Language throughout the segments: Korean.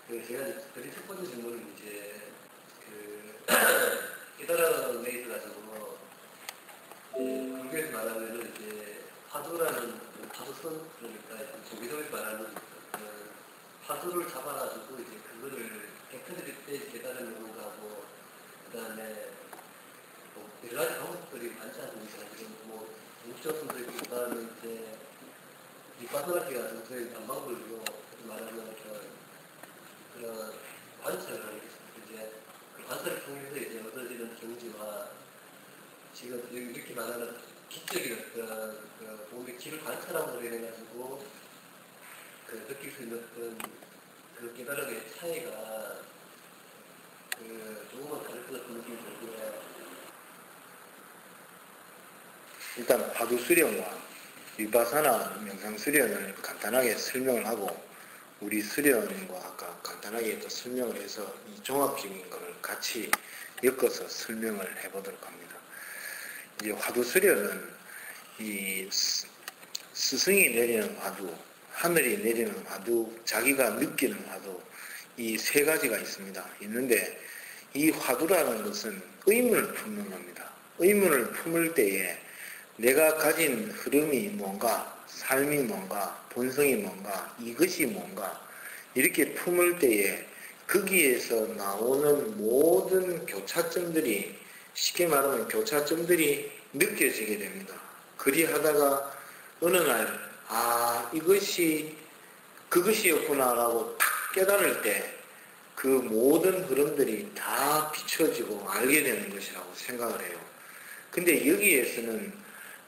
제가 드린 첫 번째 질문은 깨달음에 있어가지고, 불교에서 말하면은 화두라는, 화두선, 그러니까 조기도에서 말하는 화두를 잡아가지고 그거를 깨끗할 때 깨달음을 오는 거하고, 그 다음에 여러 가지 방법들이 많지 않습니까? 지금 무적성도 있고, 그 다음에 비파소나티 같은 저희 방법을로 말하면 그런 관찰을 하는 그 관찰을 통해서 얻어지는 경지와 지금 이렇게 말하는 기적인 어떤 몸의 기를 관찰함으로 인해가지고 느낄 수 있는 어떤 그 깨달음의 차이가 조금만 다를 것 같은 느낌이 들고요. 일단 화두 수련과 위파사나 명상 수련을 간단하게 설명을 하고 우리 수련과 아까 간단하게 또 설명을 해서 이 종합적인 것을 같이 엮어서 설명을 해보도록 합니다. 이제 화두 수련은 이 스승이 내리는 화두, 하늘이 내리는 화두, 자기가 느끼는 화두, 이 세 가지가 있는데 이 화두라는 것은 의문을 품는 겁니다. 의문을 품을 때에 내가 가진 흐름이 뭔가, 삶이 뭔가, 본성이 뭔가, 이것이 뭔가 이렇게 품을 때에 거기에서 나오는 모든 교차점들이, 쉽게 말하면 교차점들이 느껴지게 됩니다. 그리 하다가 어느 날 이것이 그것이었구나라고 탁 깨달을 때 그 모든 흐름들이 다 비춰지고 알게 되는 것이라고 생각을 해요. 근데 여기에서는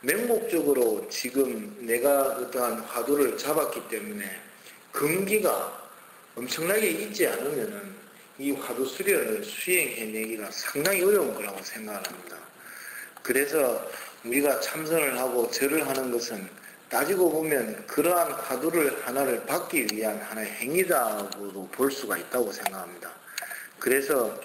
맹목적으로 지금 내가 어떠한 화두를 잡았기 때문에 금기가 엄청나게 있지 않으면은 이 화두 수련을 수행해내기가 상당히 어려운 거라고 생각을 합니다. 그래서 우리가 참선을 하고 절을 하는 것은 따지고 보면 그러한 화두를 하나를 받기 위한 하나의 행위라고도 볼 수가 있다고 생각합니다. 그래서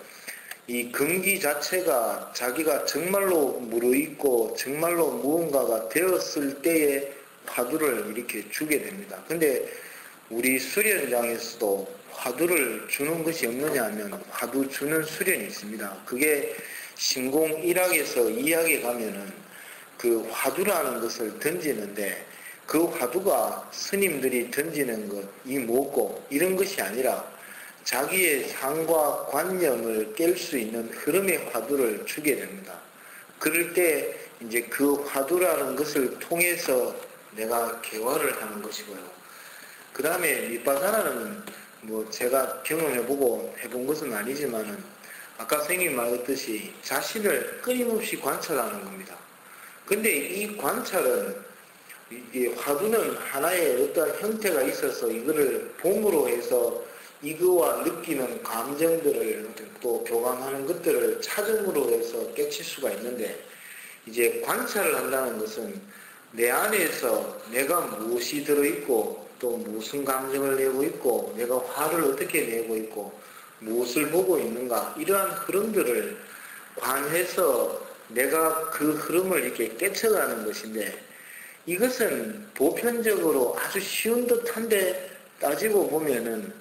이 금기 자체가 자기가 정말로 무르익고 정말로 무언가가 되었을 때에 화두를 이렇게 주게 됩니다. 근데 우리 수련장에서도 화두를 주는 것이 없느냐 하면 화두 주는 수련이 있습니다. 그게 신공 1학에서 2학에 가면은 그 화두라는 것을 던지는데 그 화두가 스님들이 던지는 것이 뭐고 이런 것이 아니라 자기의 상과 관념을 깰 수 있는 흐름의 화두를 주게 됩니다. 그럴 때 이제 그 화두라는 것을 통해서 내가 개화를 하는 것이고요. 그 다음에 미파사나는 제가 경험해보고 해본 것은 아니지만은 아까 선생님 말했듯이 자신을 끊임없이 관찰하는 겁니다. 근데 이 관찰은 이게 화두는 하나의 어떤 형태가 있어서 이거를 봄으로 해서 이거와 느끼는 감정들을 또 교감하는 것들을 찾음으로 해서 깨칠 수가 있는데 이제 관찰을 한다는 것은 내 안에서 내가 무엇이 들어있고 또 무슨 감정을 내고 있고 내가 화를 어떻게 내고 있고 무엇을 보고 있는가 이러한 흐름들을 관해서 내가 그 흐름을 이렇게 깨쳐가는 것인데 이것은 보편적으로 아주 쉬운 듯한데 따지고 보면은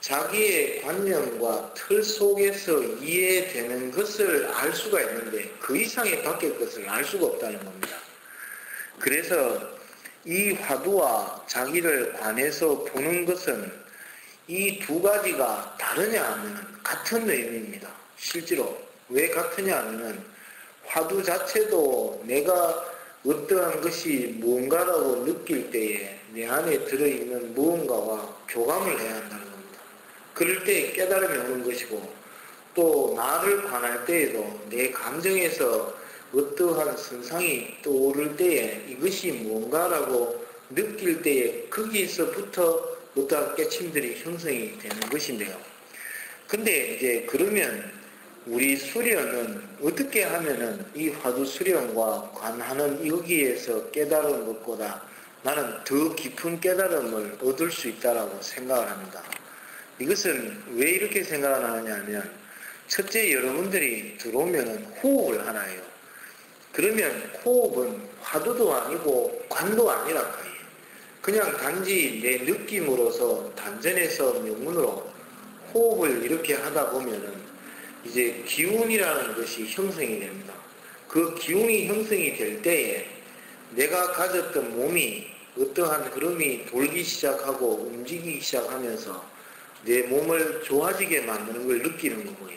자기의 관념과 틀 속에서 이해되는 것을 알 수가 있는데 그 이상의 밖의 것을 알 수가 없다는 겁니다. 그래서 이 화두와 자기를 관해서 보는 것은 이 두 가지가 다르냐 하면 같은 의미입니다. 실제로 왜 같으냐 하면 화두 자체도 내가 어떠한 것이 무언가라고 느낄 때에 내 안에 들어있는 무언가와 교감을 해야 한다는 겁니다. 그럴 때 깨달음이 오는 것이고 또 나를 관할 때에도 내 감정에서 어떠한 선상이 떠오를 때에 이것이 무언가라고 느낄 때에 거기에서부터 어떠한 깨침들이 형성이 되는 것인데요. 근데 이제 그러면 우리 수련은 어떻게 하면은 이 화두 수련과 관하는 여기에서 깨달은 것보다 나는 더 깊은 깨달음을 얻을 수 있다라고 생각을 합니다. 이것은 왜 이렇게 생각을 하느냐 하면 첫째 여러분들이 들어오면은 호흡을 하나 해요. 그러면 호흡은 화두도 아니고 관도 아니란 말이에요. 그냥 단지 내 느낌으로서 단전에서 명문으로 호흡을 이렇게 하다 보면은 이제 기운이라는 것이 형성이 됩니다. 그 기운이 형성이 될 때에 내가 가졌던 몸이 어떠한 흐름이 돌기 시작하고 움직이기 시작하면서 내 몸을 좋아지게 만드는 걸 느끼는 거고요.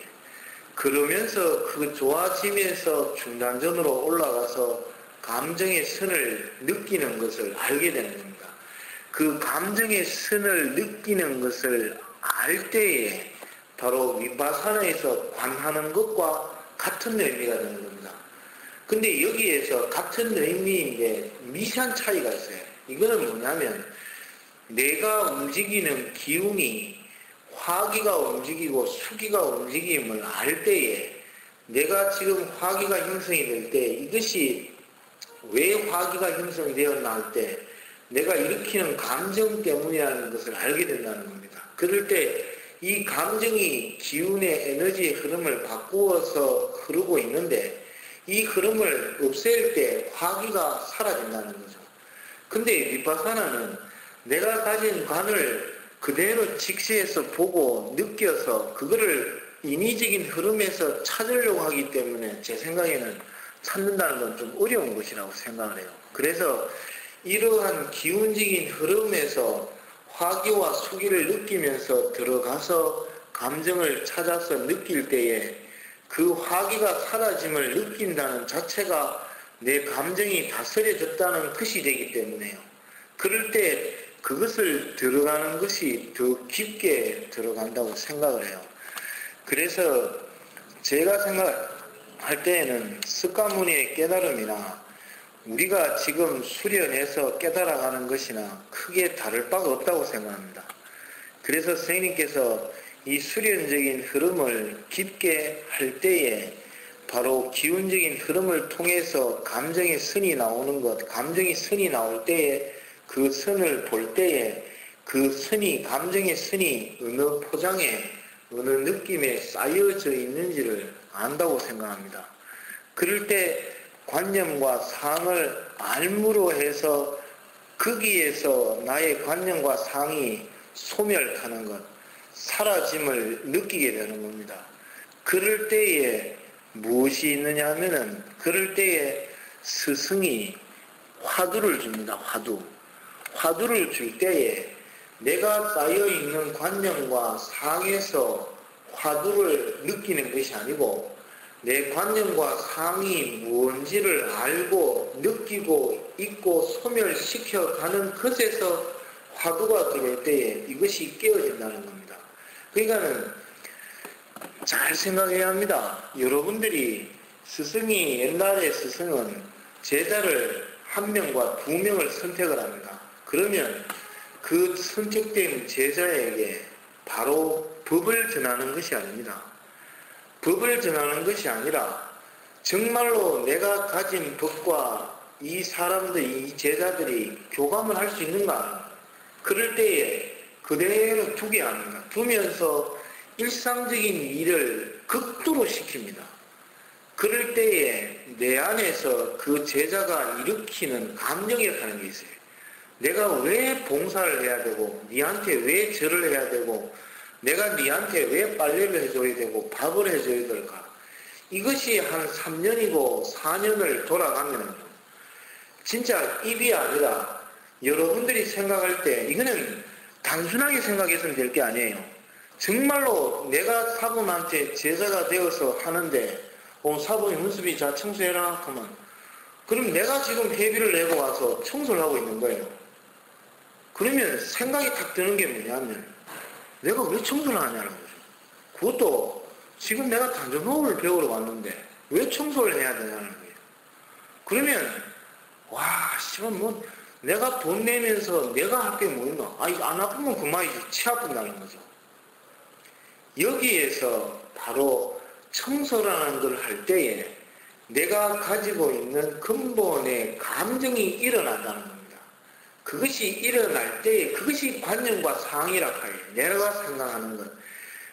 그러면서 그 좋아지면서 중단전으로 올라가서 감정의 선을 느끼는 것을 알게 되는 겁니다. 그 감정의 선을 느끼는 것을 알 때에 바로 위파사나에서 관하는 것과 같은 의미가 되는 겁니다. 근데 여기에서 같은 의미인데 미세한 차이가 있어요. 이거는 뭐냐면 내가 움직이는 기운이 화기가 움직이고 수기가 움직임을 알 때에 내가 지금 화기가 형성이 될 때 이것이 왜 화기가 형성이 되었나 할 때 내가 일으키는 감정 때문이라는 것을 알게 된다는 겁니다. 그럴 때 이 감정이 기운의 에너지의 흐름을 바꾸어서 흐르고 있는데 이 흐름을 없앨 때 화기가 사라진다는 거죠. 근데 위파사나는 내가 가진 관을 그대로 직시해서 보고 느껴서 그거를 인위적인 흐름에서 찾으려고 하기 때문에 제 생각에는 찾는다는 건 좀 어려운 것이라고 생각을 해요. 그래서 이러한 기운적인 흐름에서 화기와 수기를 느끼면서 들어가서 감정을 찾아서 느낄 때에 그 화기가 사라짐을 느낀다는 자체가 내 감정이 다스려졌다는 것이 되기 때문에요. 그럴 때 그것을 들어가는 것이 더 깊게 들어간다고 생각을 해요. 그래서 제가 생각할 때에는 습관무늬의 깨달음이나 우리가 지금 수련해서 깨달아가는 것이나 크게 다를 바가 없다고 생각합니다. 그래서 선생님께서 이 수련적인 흐름을 깊게 할 때에 바로 기운적인 흐름을 통해서 감정의 선이 나오는 것, 감정의 선이 나올 때에 그 선을 볼 때에 그 선이, 감정의 선이 어느 포장에, 어느 느낌에 쌓여져 있는지를 안다고 생각합니다. 그럴 때 관념과 상을 알므로 해서 거기에서 나의 관념과 상이 소멸하는 것, 사라짐을 느끼게 되는 겁니다. 그럴 때에 무엇이 있느냐 하면은 그럴 때에 스승이 화두를 줍니다. 화두를 줄 때에 내가 쌓여있는 관념과 상에서 화두를 느끼는 것이 아니고 내 관념과 상이 뭔지를 알고 느끼고 있고 소멸시켜가는 것에서 화두가 들어올 때에 이것이 깨어진다는 겁니다. 그러니까는 잘 생각해야 합니다. 여러분들이 스승이, 옛날의 스승은 제자를 1명과 2명을 선택을 합니다. 그러면 그 선택된 제자에게 바로 법을 전하는 것이 아닙니다. 법을 전하는 것이 아니라 정말로 내가 가진 법과 이 사람들, 이 제자들이 교감을 할 수 있는가? 그럴 때에 그대로 두게 합니다. 두면서 일상적인 일을 극도로 시킵니다. 그럴 때에 내 안에서 그 제자가 일으키는 감정이라는 게 있어요. 내가 왜 봉사를 해야 되고 니한테 왜 절을 해야 되고 내가 니한테 왜 빨래를 해줘야 되고 밥을 해줘야 될까? 이것이 한 3년이고 4년을 돌아가면 진짜 입이 아니라 여러분들이 생각할 때 이거는 단순하게 생각해서는 될 게 아니에요. 정말로 내가 사부한테 제자가 되어서 하는데 사부님 문수비 자 청소해라 하면 그럼 내가 지금 회비를 내고 와서 청소를 하고 있는 거예요. 그러면 생각이 딱 드는 게 뭐냐면 내가 왜 청소를 하냐는 거죠. 그것도 지금 내가 단전호흡을 배우러 왔는데 왜 청소를 해야 되냐는 거예요. 그러면 뭐 내가 돈 내면서 내가 할 게 뭐 있나? 안 아프면 그만이지. 치 아픈다는 거죠. 여기에서 바로 청소라는 걸 할 때에 내가 가지고 있는 근본의 감정이 일어난다는 겁니다. 그것이 일어날 때에 그것이 관념과 상이라고 해요. 내가 생각하는 것.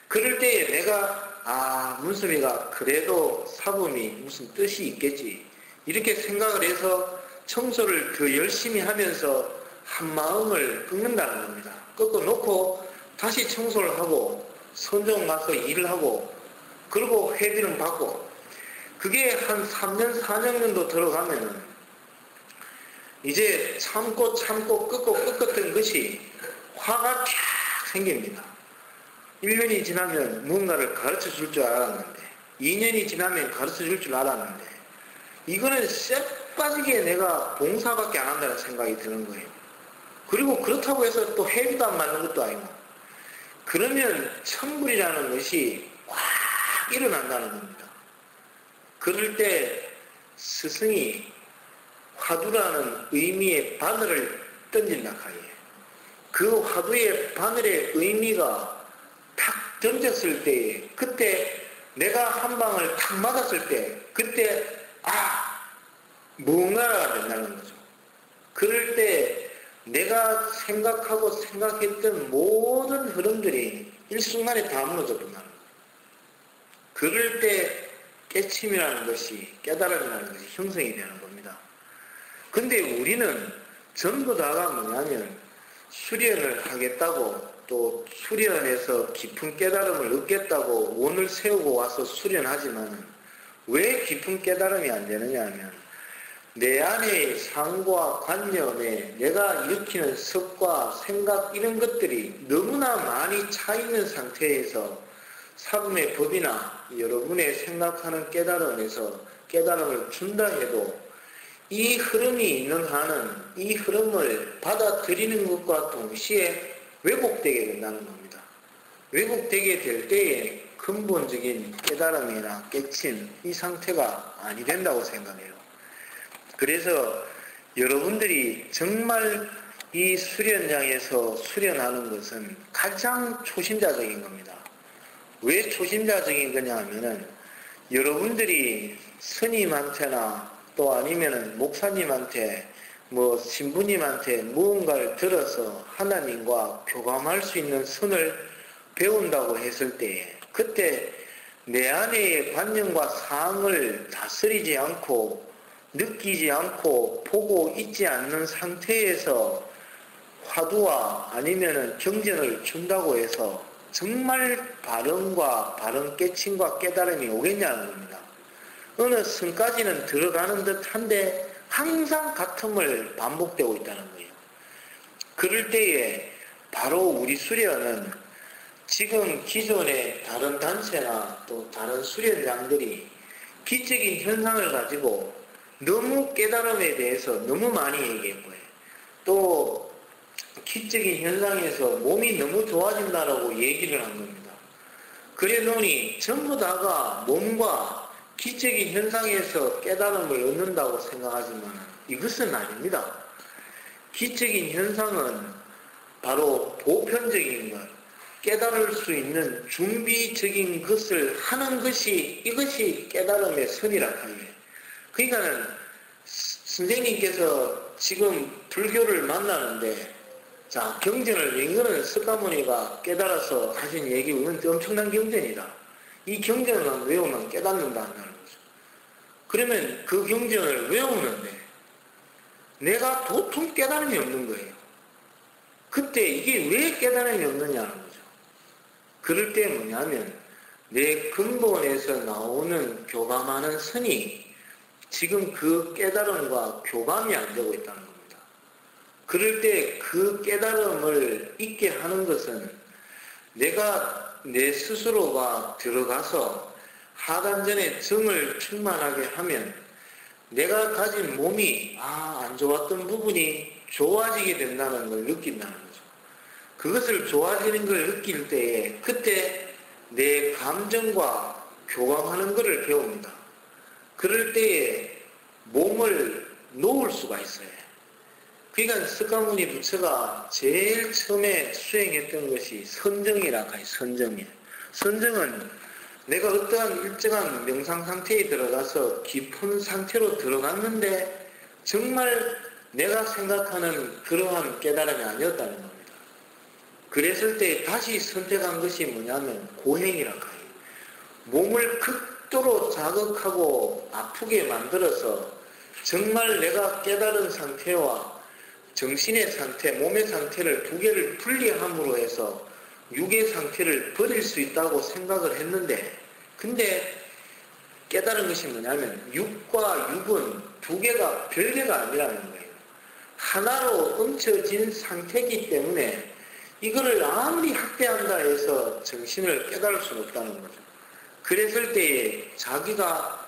그럴 때에 내가 문수미가 그래도 사범이 무슨 뜻이 있겠지. 이렇게 생각을 해서 청소를 더 열심히 하면서 한 마음을 꺾는다는 겁니다. 꺾어놓고 다시 청소를 하고 선정 가서 일을 하고 그리고 회비는 받고 그게 한 3년 4년 정도 들어가면은 이제 참고 끄었던 것이 화가 쫙 생깁니다. 1년이 지나면 무언가를 가르쳐 줄 줄 알았는데 2년이 지나면 가르쳐 줄 줄 알았는데 이거는 쎄 빠지게 내가 봉사밖에 안 한다는 생각이 드는 거예요. 그리고 그렇다고 해서 또 회비도 안 받는 것도 아니고 그러면 천불이라는 것이 확 일어난다는 겁니다. 그럴 때 스승이 화두라는 의미의 바늘을 던진다 하기에 그 화두의 바늘의 의미가 탁 던졌을 때에 그때 내가 한 방을 탁 맞았을 때 그때 뭔가가 된다는 거죠. 그럴 때 내가 생각하고 생각했던 모든 흐름들이 일순간에 다 무너져 버린다는 거예요. 그럴 때 깨침이라는 것이 깨달음이라는 것이 형성이 되는 겁니다. 근데 우리는 전부 다가 뭐냐면 수련을 하겠다고 또 수련해서 깊은 깨달음을 얻겠다고 원을 세우고 와서 수련하지만 왜 깊은 깨달음이 안 되느냐 하면 내 안의 상과 관념에 내가 일으키는 습과 생각 이런 것들이 너무나 많이 차 있는 상태에서 사금의 법이나 여러분의 생각하는 깨달음에서 깨달음을 준다 해도 이 흐름이 있는 한은 이 흐름을 받아들이는 것과 동시에 왜곡되게 된다는 겁니다. 왜곡되게 될 때에 근본적인 깨달음이나 깨침 이 상태가 아니 된다고 생각해요. 그래서 여러분들이 정말 이 수련장에서 수련하는 것은 가장 초심자적인 겁니다. 왜 초심자적인 거냐 하면은 여러분들이 스님한테나 또 아니면은 목사님한테 뭐 신부님한테 무언가를 들어서 하나님과 교감할 수 있는 선을 배운다고 했을 때 그때 내 안의 관념과 사항을 다스리지 않고 느끼지 않고 보고 있지 않는 상태에서 화두와 아니면은 경전을 준다고 해서 정말 바른과 바른 깨침과 깨달음이 오겠냐는 겁니다. 어느 선까지는 들어가는 듯한데 항상 같음을 반복되고 있다는 거예요. 그럴 때에 바로 우리 수련은 지금 기존의 다른 단체나 또 다른 수련장들이 기적인 현상을 가지고 너무 깨달음에 대해서 너무 많이 얘기했고요. 또 기적인 현상에서 몸이 너무 좋아진다라고 얘기를 한 겁니다. 그래 놓으니 전부 다가 몸과 기적인 현상에서 깨달음을 얻는다고 생각하지만 이것은 아닙니다. 기적인 현상은 바로 보편적인 것, 깨달을 수 있는 준비적인 것을 하는 것이 이것이 깨달음의 선이라 하기에. 그러니까는 선생님께서 지금 불교를 만나는데 자 경전을 이거는 석가모니가 깨달아서 하신 얘기 이건 엄청난 경전이다. 이 경전을 외우면 깨닫는다 한다는 거죠. 그러면 그 경전을 외우는데 내가 도통 깨달음이 없는 거예요. 그때 이게 왜 깨달음이 없느냐는 거죠. 그럴 때 뭐냐면 내 근본에서 나오는 교감하는 선이 지금 그 깨달음과 교감이 안 되고 있다는 겁니다. 그럴 때 그 깨달음을 있게 하는 것은 내가 내 스스로가 들어가서 하단전에 정을 충만하게 하면 내가 가진 몸이 안 좋았던 부분이 좋아지게 된다는 걸 느낀다는 거죠. 그것을 좋아지는 걸 느낄 때에 그때 내 감정과 교감하는 것을 배웁니다. 그럴 때에 몸을 놓을 수가 있어요. 그러니까 석가모니 부처가 제일 처음에 수행했던 것이 선정이라 해요. 선정이에요. 선정은 내가 어떠한 일정한 명상 상태에 들어가서 깊은 상태로 들어갔는데 정말 내가 생각하는 그러한 깨달음이 아니었다는 겁니다. 그랬을 때 다시 선택한 것이 뭐냐면 고행이라 해요. 몸을 극도로 자극하고 아프게 만들어서 정말 내가 깨달은 상태와 정신의 상태, 몸의 상태를 두 개를 분리함으로 해서 육의 상태를 버릴 수 있다고 생각을 했는데, 근데 깨달은 것이 뭐냐면 육과 육은 두 개가 별개가 아니라는 거예요. 하나로 엉쳐진 상태이기 때문에 이거를 아무리 학대한다 해서 정신을 깨달을 수는 없다는 거죠. 그랬을 때에 자기가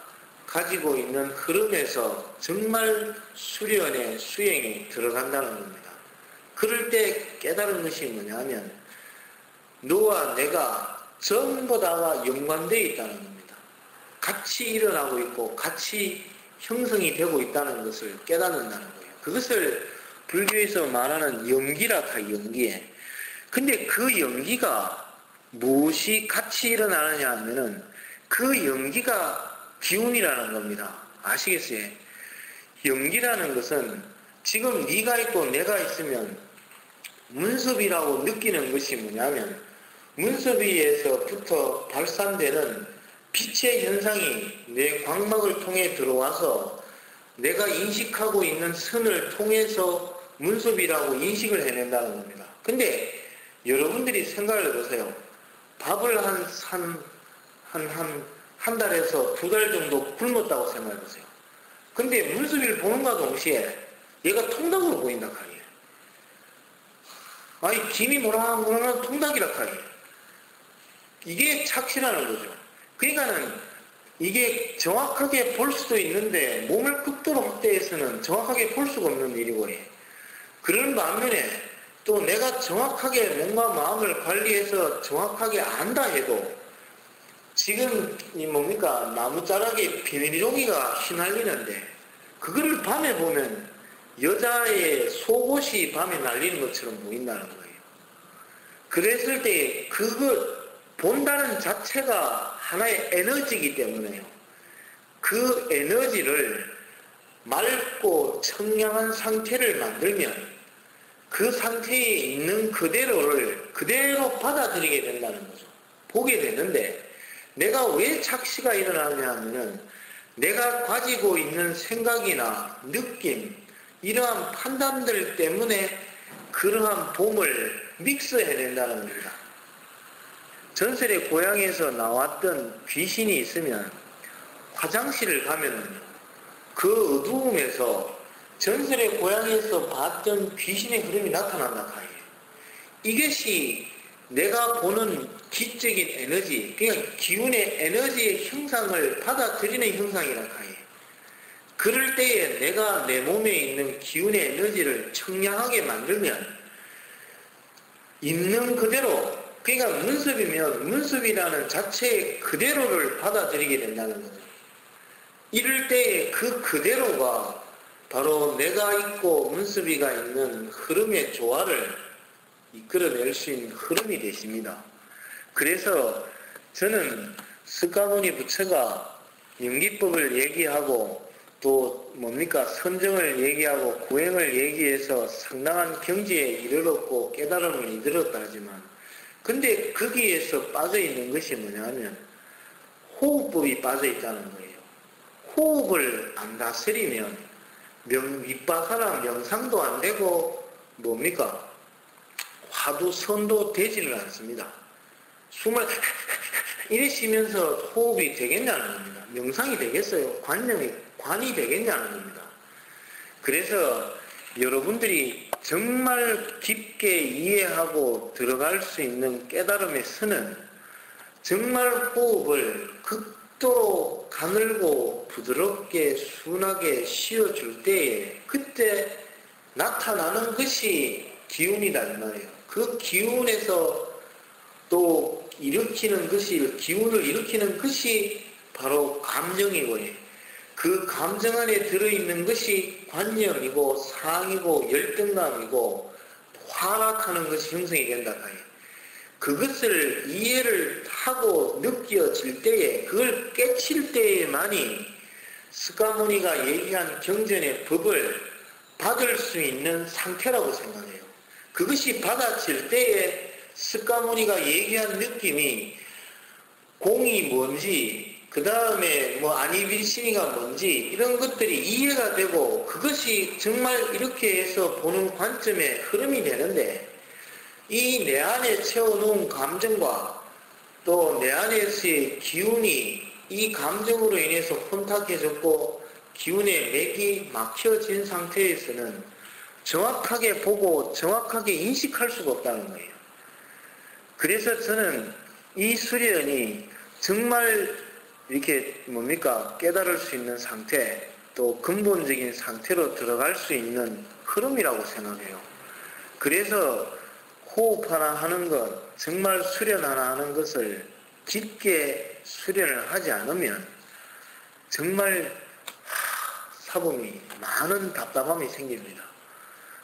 가지고 있는 흐름에서 정말 수련의 수행이 들어간다는 겁니다. 그럴 때 깨달은 것이 뭐냐면 너와 내가 전부 다가 연관되어 있다는 겁니다. 같이 일어나고 있고 같이 형성이 되고 있다는 것을 깨닫는다는 거예요. 그것을 불교에서 말하는 연기라 다 연기에. 근데 그 연기가 무엇이 같이 일어나느냐 하면은 그 연기가 기운이라는 겁니다. 아시겠어요? 연기라는 것은 지금 네가 있고 내가 있으면 문섭이라고 느끼는 것이 뭐냐면 문섭이에서부터 발산되는 빛의 현상이 내 광막을 통해 들어와서 내가 인식하고 있는 선을 통해서 문섭이라고 인식을 해낸다는 겁니다. 근데 여러분들이 생각을 해보세요. 밥을 한 달에서 두 달 정도 굶었다고 생각해보세요. 근데 문섭이를 보는가 동시에 얘가 통닭으로 보인다 카니. 아니 김이 뭐라 하면 통닭이라 카니. 이게 착시라는 거죠. 그러니까는 이게 정확하게 볼 수도 있는데 몸을 극도로 확대해서는 정확하게 볼 수가 없는 일이고, 그런 반면에 또 내가 정확하게 몸과 마음을 관리해서 정확하게 안다 해도 지금 이 뭡니까 나무자락에 비닐종이가 휘날리는데 그거를 밤에 보면 여자의 속옷이 밤에 날리는 것처럼 보인다는 거예요. 그랬을 때 그거 본다는 자체가 하나의 에너지이기 때문에요. 그 에너지를 맑고 청량한 상태를 만들면 그 상태에 있는 그대로를 그대로 받아들이게 된다는 거죠. 보게 되는데 내가 왜 착시가 일어나냐 하면은 내가 가지고 있는 생각이나 느낌, 이러한 판단들 때문에 그러한 봄을 믹스해낸다는 겁니다. 전설의 고향에서 나왔던 귀신이 있으면 화장실을 가면 그 어두움에서 전설의 고향에서 봤던 귀신의 흐름이 나타난다 카이. 이것이 내가 보는 기적인 에너지, 그러니까 기운의 에너지의 형상을 받아들이는 형상이라 카이. 그럴 때에 내가 내 몸에 있는 기운의 에너지를 청량하게 만들면 있는 그대로, 그러니까 문섭이면 문섭이라는 자체의 그대로를 받아들이게 된다는 거죠. 이럴 때에 그 그대로가 바로 내가 있고 문섭이가 있는 흐름의 조화를 이끌어낼 수 있는 흐름이 되십니다. 그래서 저는 스가모니 부처가 연기법을 얘기하고 또 뭡니까 선정을 얘기하고 구행을 얘기해서 상당한 경지에 이르렀고 깨달음을 이르렀다 하지만 근데 거기에서 빠져있는 것이 뭐냐면 호흡법이 빠져있다는 거예요. 호흡을 안 다스리면 윗바사나 명상도 안 되고 뭡니까 화두 선도 되지를 않습니다. 숨을 이래 쉬면서 호흡이 되겠냐는 겁니다. 명상이 되겠어요? 관이 되겠냐는 겁니다. 그래서 여러분들이 정말 깊게 이해하고 들어갈 수 있는 깨달음의 선은 정말 호흡을 극도로 가늘고 부드럽게 순하게 쉬어줄 때에 그때 나타나는 것이 기운이다 이 말이에요. 그 기운에서 또 일으키는 것이 기운을 일으키는 것이 바로 감정이고요. 그 감정 안에 들어있는 것이 관념이고 상이고 열등감이고 화락하는 것이 형성이 된다. 그것을 이해를 하고 느껴질 때에 그걸 깨칠 때에만이 스가모니가 얘기한 경전의 법을 받을 수 있는 상태라고 생각해요. 그것이 받아질 때에 스가모니가 얘기한 느낌이 공이 뭔지 그 다음에 뭐 아니빌시니가 뭔지 이런 것들이 이해가 되고 그것이 정말 이렇게 해서 보는 관점에 흐름이 되는데 이 내 안에 채워놓은 감정과 또 내 안에서의 기운이 이 감정으로 인해서 혼탁해졌고 기운의 맥이 막혀진 상태에서는 정확하게 보고 정확하게 인식할 수가 없다는 거예요. 그래서 저는 이 수련이 정말 이렇게 깨달을 수 있는 상태, 또 근본적인 상태로 들어갈 수 있는 흐름이라고 생각해요. 그래서 호흡 하나 하는 것, 정말 수련 하나 하는 것을 깊게 수련을 하지 않으면 정말 사범이 많은 답답함이 생깁니다.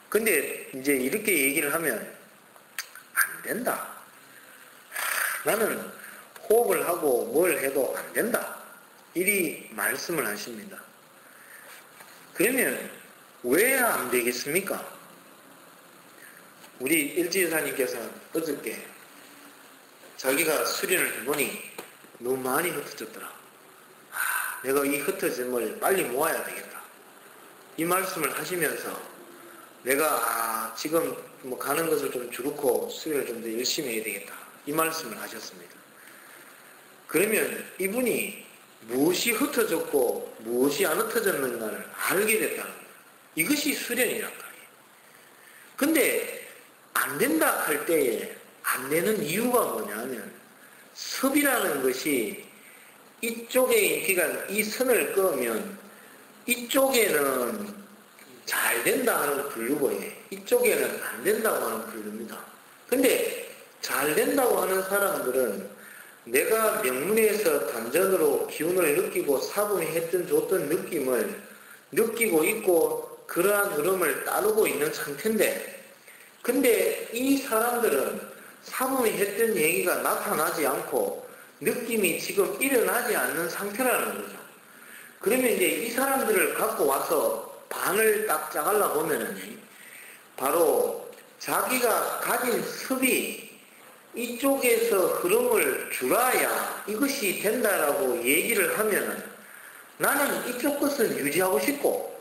근데 이제 이렇게 얘기를 하면 안 된다. 나는 호흡을 하고 뭘 해도 안 된다. 이리 말씀을 하십니다. 그러면 왜 안 되겠습니까? 우리 일지여사님께서 어저께 자기가 수련을 해보니 너무 많이 흩어졌더라. 내가 이 흩어짐을 빨리 모아야 되겠다. 이 말씀을 하시면서 내가 지금 가는 것을 좀 줄이고 수련을 좀 더 열심히 해야 되겠다. 이 말씀을 하셨습니다. 그러면 이분이 무엇이 흩어졌고 무엇이 안 흩어졌는가를 알게 됐다는 거예요. 이것이 수련이란 말이에요. 근데 안 된다 할 때에 안 되는 이유가 뭐냐면 섭이라는 것이 이쪽에 그러니까 이 선을 그으면 이쪽에는 잘 된다 하는 분류고 이쪽에는 안 된다고 하는 분류입니다. 근데 잘 된다고 하는 사람들은 내가 명문에서 단전으로 기운을 느끼고 사분이 했던 줬던 느낌을 느끼고 있고 그러한 흐름을 따르고 있는 상태인데 근데 이 사람들은 사분이 했던 얘기가 나타나지 않고 느낌이 지금 일어나지 않는 상태라는 거죠. 그러면 이제 이 사람들을 갖고 와서 반을 딱 짜갈라 보면은 바로 자기가 가진 습이 이쪽에서 흐름을 줄여야 이것이 된다라고 얘기를 하면은 나는 이쪽 것을 유지하고 싶고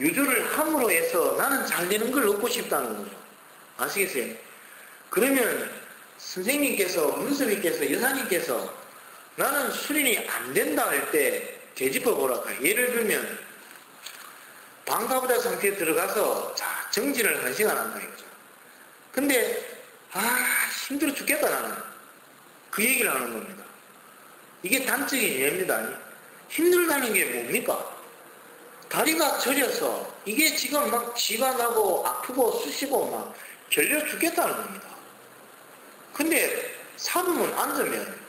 유지를 함으로 해서 나는 잘 되는 걸 얻고 싶다는 거죠. 아시겠어요? 그러면 선생님께서, 문수님께서, 여사님께서 나는 수련이 안 된다 할 때 되짚어 보라고 해요. 예를 들면 방가부다 상태에 들어가서 자 정진을 1시간 한다 이거죠. 근데 힘들어 죽겠다 나는. 그 얘기를 하는 겁니다. 이게 단적인 예입니다. 힘들다는 게 뭡니까? 다리가 저려서 이게 지금 막 쥐가 나고 아프고 쑤시고 막 결려 죽겠다는 겁니다. 근데 사범은 앉으면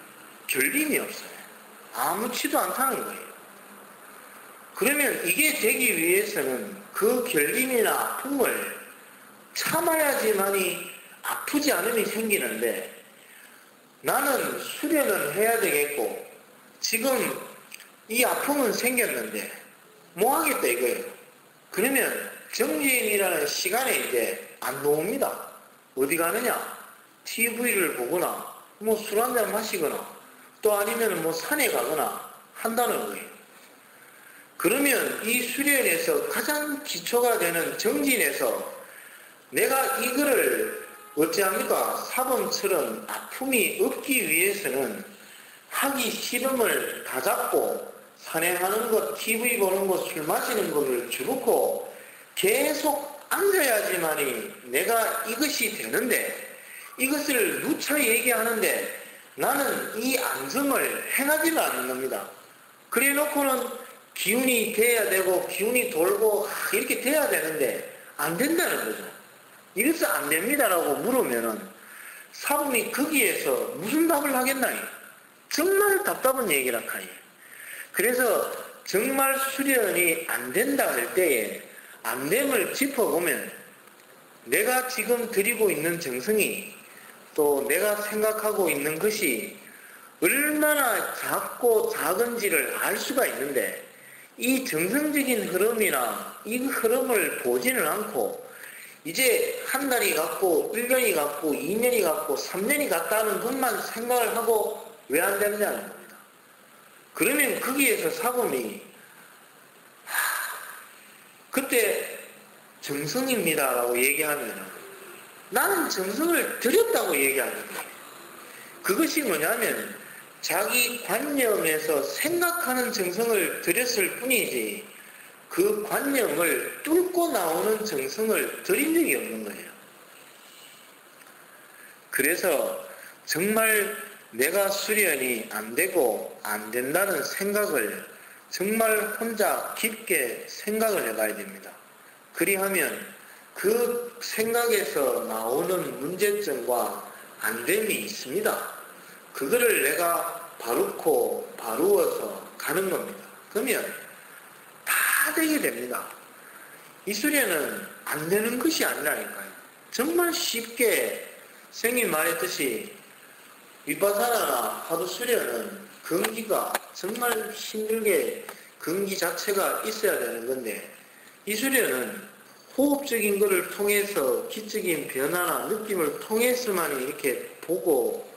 결림이 없어요. 아무렇지도 않다는 거예요. 그러면 이게 되기 위해서는 그 결림이나 아픔을 참아야지만이 아프지 않음이 생기는데 나는 수련을 해야 되겠고 지금 이 아픔은 생겼는데 뭐 하겠다 이거예요. 그러면 정진이라는 시간에 이제 안 놓습니다. 어디 가느냐? TV를 보거나 뭐 술 한잔 마시거나 또 아니면 뭐 산에 가거나 한다는 거예요. 그러면 이 수련에서 가장 기초가 되는 정진에서 내가 이거를 어찌합니까? 사범처럼 아픔이 없기 위해서는 하기 싫음을 다 잡고 산행하는 것, TV 보는 것, 술 마시는 것을 줄이고 계속 앉아야지만이 내가 이것이 되는데 이것을 누차 얘기하는데 나는 이 안정을 행하지는 않는 겁니다. 그래 놓고는 기운이 돼야 되고 기운이 돌고 이렇게 돼야 되는데 안 된다는 거죠. 이래서 안 됩니다라고 물으면은 사범이 거기에서 무슨 답을 하겠나요? 정말 답답한 얘기라 카니. 그래서 정말 수련이 안 된다 할 때에 안 됨을 짚어보면 내가 지금 드리고 있는 정성이 또 내가 생각하고 있는 것이 얼마나 작고 작은지를 알 수가 있는데 이 정성적인 흐름이나 이 흐름을 보지는 않고 이제 한 달이 갔고 1년이 갔고 2년이 갔고 3년이 갔다는 것만 생각을 하고 왜 안 되느냐는 겁니다. 그러면 거기에서 사범이 그때 정성입니다 라고 얘기하면 나는 정성을 들였다고 얘기하거든요. 그것이 뭐냐면 자기 관념에서 생각하는 정성을 들였을 뿐이지 그 관념을 뚫고 나오는 정성을 들인 적이 없는 거예요. 그래서 정말 내가 수련이 안 되고 안 된다는 생각을 정말 혼자 깊게 생각을 해봐야 됩니다. 그리하면 그 생각에서 나오는 문제점과 안됨이 있습니다. 그거를 내가 바루어서 가는 겁니다. 그러면 다 되게 됩니다. 이 수련은 안 되는 것이 아니라니까요. 정말 쉽게 선생님 말했듯이 위파사나나 화두 수련은 근기가 정말 힘들게 근기 자체가 있어야 되는 건데 이 수련은 호흡적인 것을 통해서 기적인 변화나 느낌을 통해서만 이렇게 보고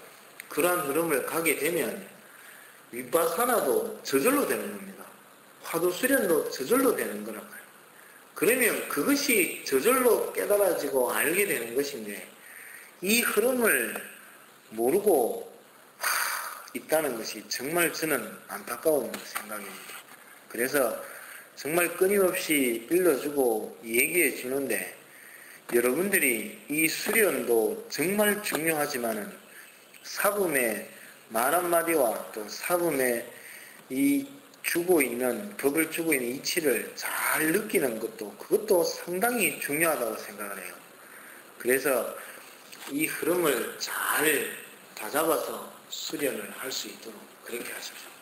그러한 흐름을 가게 되면 위파사나도 저절로 되는 겁니다. 화두 수련도 저절로 되는 거라고요. 그러면 그것이 저절로 깨달아지고 알게 되는 것인데 이 흐름을 모르고 있다는 것이 정말 저는 안타까운 생각입니다. 그래서 정말 끊임없이 일러주고 얘기해 주는데 여러분들이 이 수련도 정말 중요하지만은 사금의 말 한마디와 또 사금의 이 주고 있는 법을 주고 있는 이치를 잘 느끼는 것도 그것도 상당히 중요하다고 생각을 해요. 그래서 이 흐름을 잘 다잡아서 수련을 할 수 있도록 그렇게 하십시오.